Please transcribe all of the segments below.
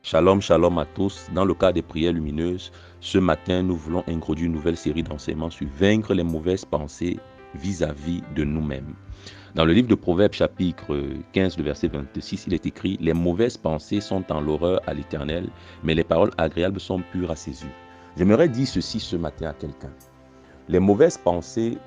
Shalom, shalom à tous. Dans le cadre des prières lumineuses, ce matin, nous voulons introduire une nouvelle série d'enseignements sur vaincre les mauvaises pensées vis-à-vis de nous-mêmes. Dans le livre de Proverbes, chapitre 15, le verset 26, il est écrit « Les mauvaises pensées sont en l'horreur à l'Éternel, mais les paroles agréables sont pures à ses yeux. » J'aimerais dire ceci ce matin à quelqu'un. Les mauvaises pensées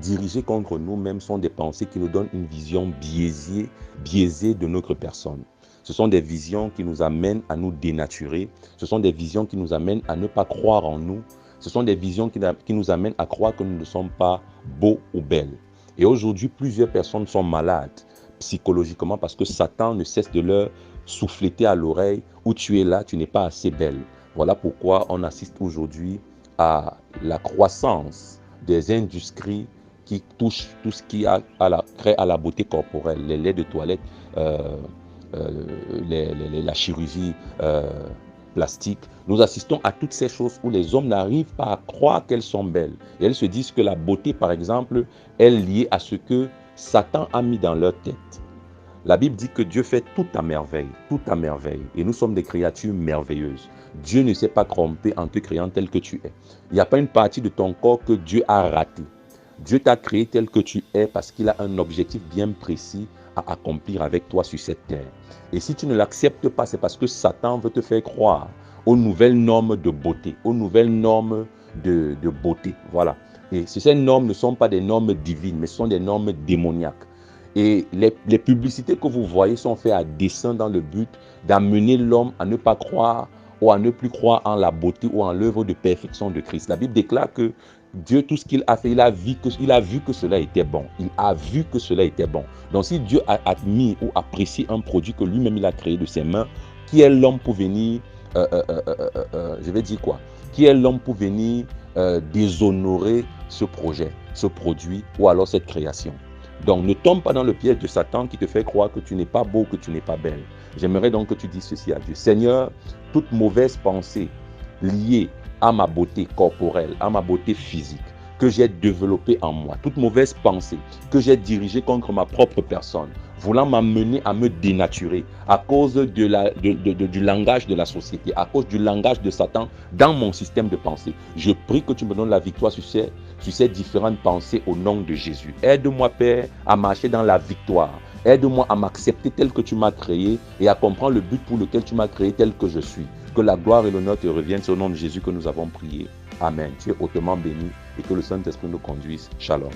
dirigées contre nous-mêmes sont des pensées qui nous donnent une vision biaisée de notre personne. Ce sont des visions qui nous amènent à nous dénaturer. Ce sont des visions qui nous amènent à ne pas croire en nous. Ce sont des visions qui nous amènent à croire que nous ne sommes pas beaux ou belles. Et aujourd'hui, plusieurs personnes sont malades psychologiquement parce que Satan ne cesse de leur souffleter à l'oreille « Où tu es là, tu n'es pas assez belle ». Voilà pourquoi on assiste aujourd'hui à la croissance des industries qui touchent tout ce qui a trait à la beauté corporelle, les laits de toilette, la chirurgie plastique. Nous assistons à toutes ces choses où les hommes n'arrivent pas à croire qu'elles sont belles. Et elles se disent que la beauté, par exemple, est liée à ce que Satan a mis dans leur tête. La Bible dit que Dieu fait tout à merveille, tout à merveille. Et nous sommes des créatures merveilleuses. Dieu ne s'est pas trompé en te créant tel que tu es. Il n'y a pas une partie de ton corps que Dieu a raté. Dieu t'a créé tel que tu es parce qu'il a un objectif bien précis à accomplir avec toi sur cette terre. Et si tu ne l'acceptes pas, c'est parce que Satan veut te faire croire aux nouvelles normes de beauté, aux nouvelles normes de beauté. Voilà. Et ces normes ne sont pas des normes divines, mais ce sont des normes démoniaques. Et les publicités que vous voyez sont faites à dessein dans le but d'amener l'homme à ne pas croire ou à ne plus croire en la beauté ou en l'œuvre de perfection de Christ. La Bible déclare que Dieu, tout ce qu'il a fait, il a vu que cela était bon. Il a vu que cela était bon. Donc si Dieu a admis ou apprécié un produit que lui-même il a créé de ses mains, qui est l'homme pour venir, je vais dire quoi? Qui est l'homme pour venir déshonorer ce projet, ce produit ou alors cette création? Donc ne tombe pas dans le piège de Satan qui te fait croire que tu n'es pas beau, que tu n'es pas belle. J'aimerais donc que tu dises ceci à Dieu. Seigneur, toute mauvaise pensée liée à ma beauté corporelle, à ma beauté physique, que j'ai développée en moi, toute mauvaise pensée que j'ai dirigée contre ma propre personne, voulant m'amener à me dénaturer à cause du langage de la société, à cause du langage de Satan dans mon système de pensée. Je prie que tu me donnes la victoire sur ces différentes pensées au nom de Jésus. Aide-moi, Père, à marcher dans la victoire. Aide-moi à m'accepter tel que tu m'as créé et à comprendre le but pour lequel tu m'as créé tel que je suis. Que la gloire et l'honneur te reviennent. C'est au nom de Jésus que nous avons prié. Amen. Tu es hautement béni et que le Saint-Esprit nous conduise. Shalom.